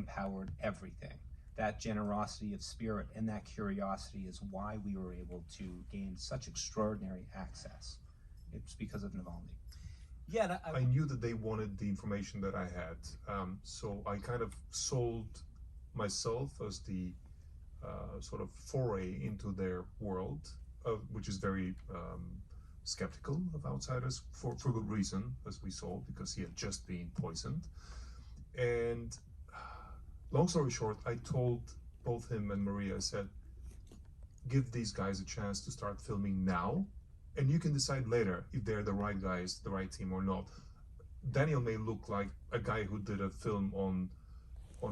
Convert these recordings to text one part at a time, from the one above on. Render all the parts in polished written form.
empowered everything. That generosity of spirit and that curiosity is why we were able to gain such extraordinary access. It's because of Navalny. Yeah, I knew that they wanted the information that I had, so I kind of sold myself as the sort of foray into their world, which is very skeptical of outsiders for good reason, as we saw, because he had just been poisoned. And long story short, I told both him and Maria, I said, give these guys a chance to start filming now, and you can decide later if they're the right guys, the right team or not. Daniel may look like a guy who did a film on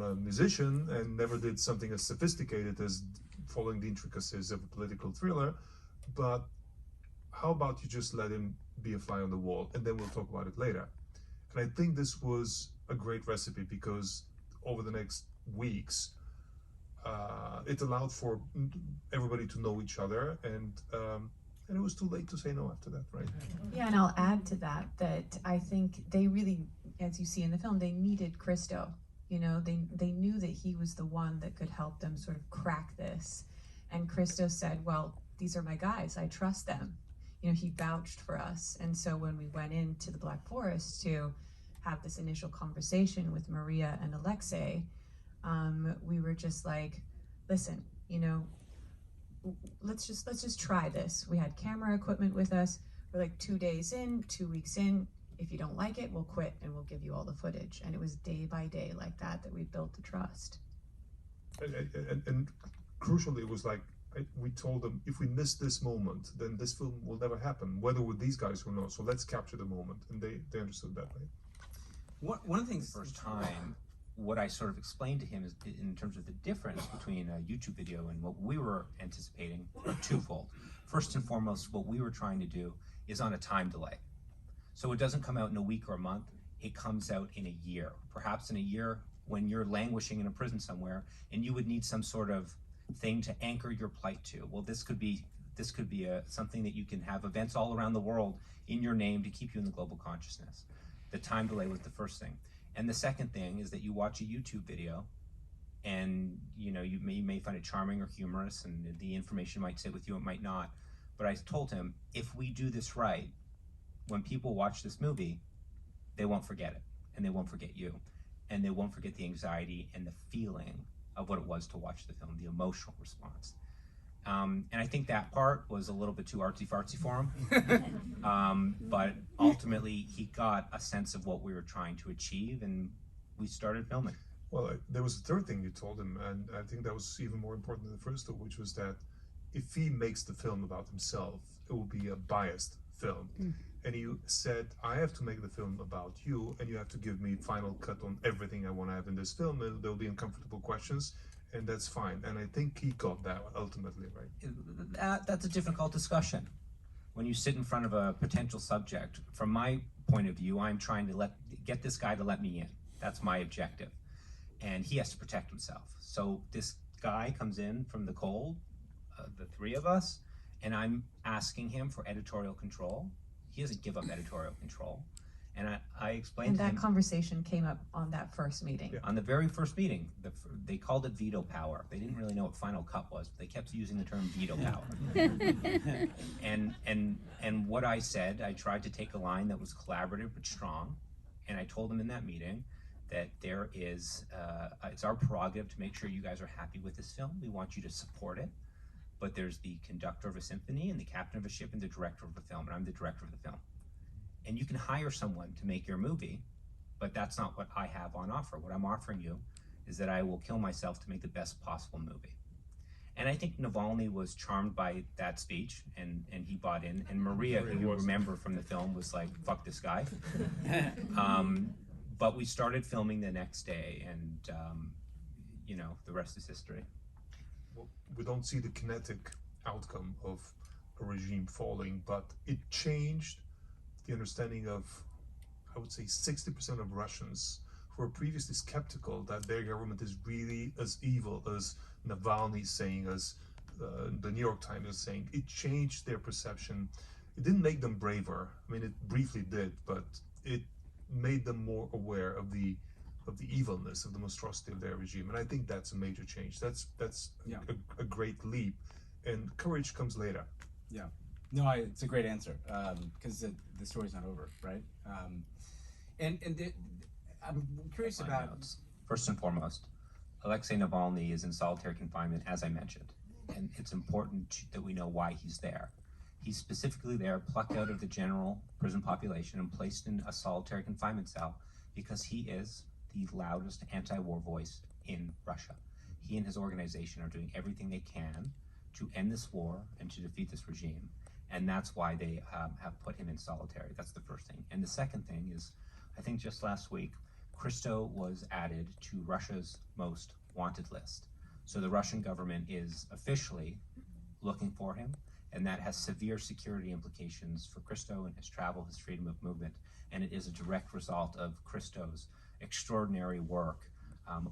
a musician and never did something as sophisticated as following the intricacies of a political thriller, but how about you just let him be a fly on the wall, and then we'll talk about it later. And I think this was a great recipe, because over the next weeks, it allowed for everybody to know each other, and it was too late to say no after that, right? Yeah, and I'll add to that I think they really, as you see in the film, they needed Christo. You know, they knew that he was the one that could help them sort of crack this. And Christo said, well, these are my guys, I trust them. You know, he vouched for us. And so when we went into the Black Forest to have this initial conversation with Maria and Alexei, we were just like, listen, you know, let's just try this. We had camera equipment with us. We're like 2 days in, 2 weeks in. If you don't like it, we'll quit and we'll give you all the footage. And it was day by day like that we built the trust. And crucially, it was like, we told them, if we miss this moment, then this film will never happen, whether with these guys or not. So let's capture the moment. And they understood that, right? One of the things, First time, what I sort of explained to him is, in terms of the difference between a YouTube video and what we were anticipating, are twofold. First and foremost, what we were trying to do is on a time delay. So it doesn't come out in a week or a month, it comes out in a year. Perhaps in a year when you're languishing in a prison somewhere and you would need some sort of thing to anchor your plight to. Well, this could be something that you can have events all around the world in your name to keep you in the global consciousness. The time delay was the first thing. And the second thing is that you watch a YouTube video and you know, you may find it charming or humorous, and the information might sit with you, it might not. But I told him, if we do this right, when people watch this movie, they won't forget it, and they won't forget you, and they won't forget the anxiety and the feeling of what it was to watch the film, the emotional response. And I think that part was a little bit too artsy-fartsy for him. But ultimately, he got a sense of what we were trying to achieve, and we started filming. Well, there was a third thing you told him, and I think that was even more important than the first two, which was that if he makes the film about himself, it will be a biased film. And you said, I have to make the film about you, and you have to give me final cut on everything I want to have in this film, and there'll be uncomfortable questions, and that's fine. And I think he got that ultimately, right? That's a difficult discussion. When you sit in front of a potential subject, from my point of view, I'm trying to get this guy to let me in. That's my objective. And he has to protect himself. So this guy comes in from the cold, the three of us, and I'm asking him for editorial control. He doesn't give up editorial control. And I explained to him. And that conversation came up on that first meeting. Yeah. On the very first meeting, they called it veto power. They didn't really know what final cut was, but they kept using the term veto power. and what I said, I tried to take a line that was collaborative but strong, and I told them in that meeting that there is, it's our prerogative to make sure you guys are happy with this film. We want you to support it. But there's the conductor of a symphony and the captain of a ship and the director of the film, and I'm the director of the film. And you can hire someone to make your movie, but that's not what I have on offer. What I'm offering you is that I will kill myself to make the best possible movie. And I think Navalny was charmed by that speech, and he bought in. And Maria, who you remember from the film, was like, fuck this guy. But we started filming the next day, and you know, the rest is history. Well, we don't see the kinetic outcome of a regime falling, but it changed the understanding of, I would say, 60% of Russians who were previously skeptical that their government is really as evil as Navalny is saying, as the New York Times is saying. It changed their perception. It didn't make them braver. I mean, it briefly did, but it made them more aware of the of the evilness, of the monstrosity of their regime. And I think that's a major change. That's Yeah. a great leap, and courage comes later. Yeah. No, it's a great answer, because the story's not over, right? I'm curious My about. notes. First and foremost, Alexei Navalny is in solitary confinement, as I mentioned, and it's important that we know why he's there. He's specifically there, plucked out of the general prison population and placed in a solitary confinement cell because he is the loudest anti-war voice in Russia. He and his organization are doing everything they can to end this war and to defeat this regime, and that's why they have put him in solitary. That's the first thing. And the second thing is, I think just last week, Christo was added to Russia's most wanted list. So the Russian government is officially looking for him, and that has severe security implications for Christo and his travel, his freedom of movement, and it is a direct result of Christo's extraordinary work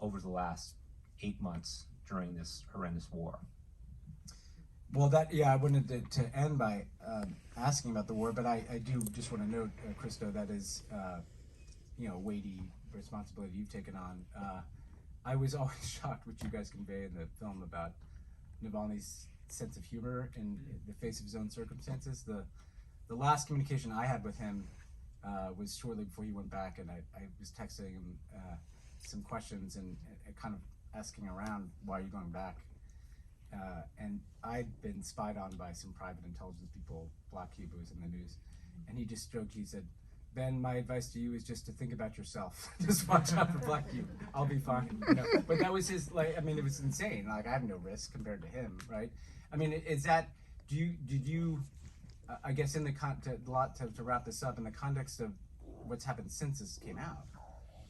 over the last 8 months during this horrendous war. Well, I wanted to end by asking about the war, but I do just want to note, Christo, that is, weighty responsibility you've taken on. I was always shocked what you guys convey in the film about Navalny's sense of humor in the face of his own circumstances. The last communication I had with him was shortly before he went back, and I was texting him some questions and kind of asking around, why are you going back? And I'd been spied on by some private intelligence people, Black Cube, who was in the news, and he just joked, he said, Ben, my advice to you is just to think about yourself. Just watch out for Black Cube. I'll be fine. But that was his, it was insane. I have no risk compared to him, right? I mean, is that, did you, I guess in the to wrap this up, in the context of what's happened since this came out,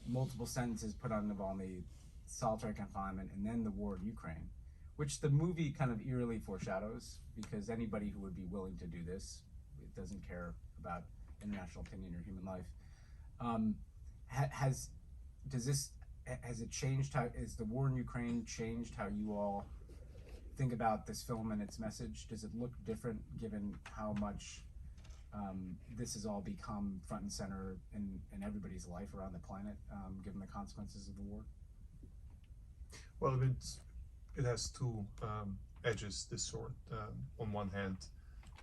multiple sentences put on Navalny, solitary confinement, and then the war in Ukraine, which the movie kind of eerily foreshadows, because anybody who would be willing to do this, it doesn't care about international opinion or human life. Has it changed is the war in Ukraine changed how you all think about this film and its message? Does it look different given how much this has all become front and center in everybody's life around the planet, given the consequences of the war? Well, I mean, it has two edges, this sword. On one hand,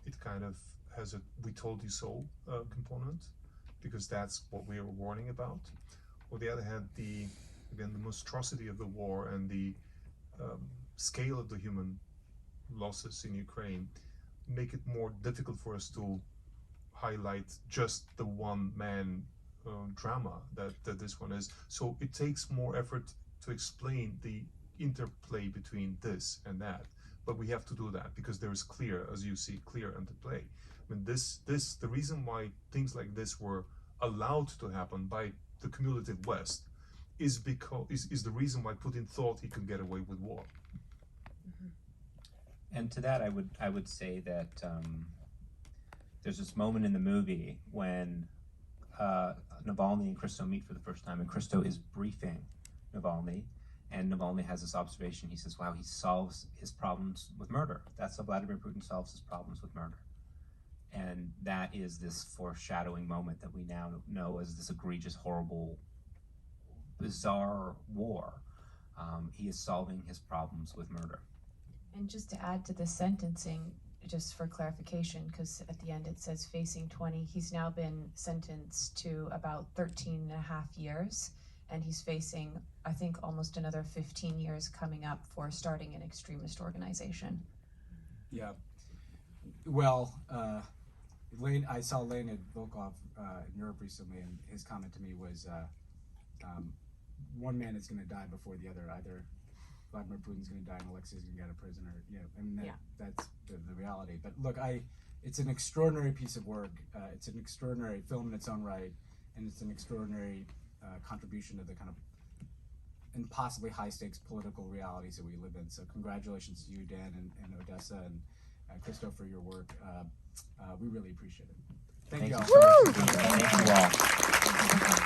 it kind of has a "we told you so" component, because that's what we were warning about. On the other hand, the monstrosity of the war and the scale of the human losses in Ukraine make it more difficult for us to highlight just the one-man drama that this one is. So it takes more effort to explain the interplay between this and that. But we have to do that because there is clear, as you see, clear interplay. I mean, the reason why things like this were allowed to happen by the cumulative West is the reason why Putin thought he could get away with war. And to that, I would say that there's this moment in the movie when Navalny and Christo meet for the first time, and Christo is briefing Navalny, and Navalny has this observation. He says, wow, he solves his problems with murder. That's how Vladimir Putin solves his problems, with murder. And that is this foreshadowing moment that we now know as this egregious, horrible, bizarre war. He is solving his problems with murder. And just to add to the sentencing, just for clarification, because at the end it says facing 20, he's now been sentenced to about 13 and a half years, and he's facing, I think, almost another 15 years coming up for starting an extremist organization. Yeah. Well, I saw Leonid Volkov in Europe recently, and his comment to me was, one man is going to die before the other. Either Vladimir Putin's going to die and Alexei's going to get out of prison, or that's the reality. But look, it's an extraordinary piece of work. It's an extraordinary film in its own right, and it's an extraordinary contribution to the kind of impossibly high stakes political realities that we live in. So congratulations to you, Dan, and Odessa, and Christo, for your work. We really appreciate it. Thank you all. So much for being here. Thank you all.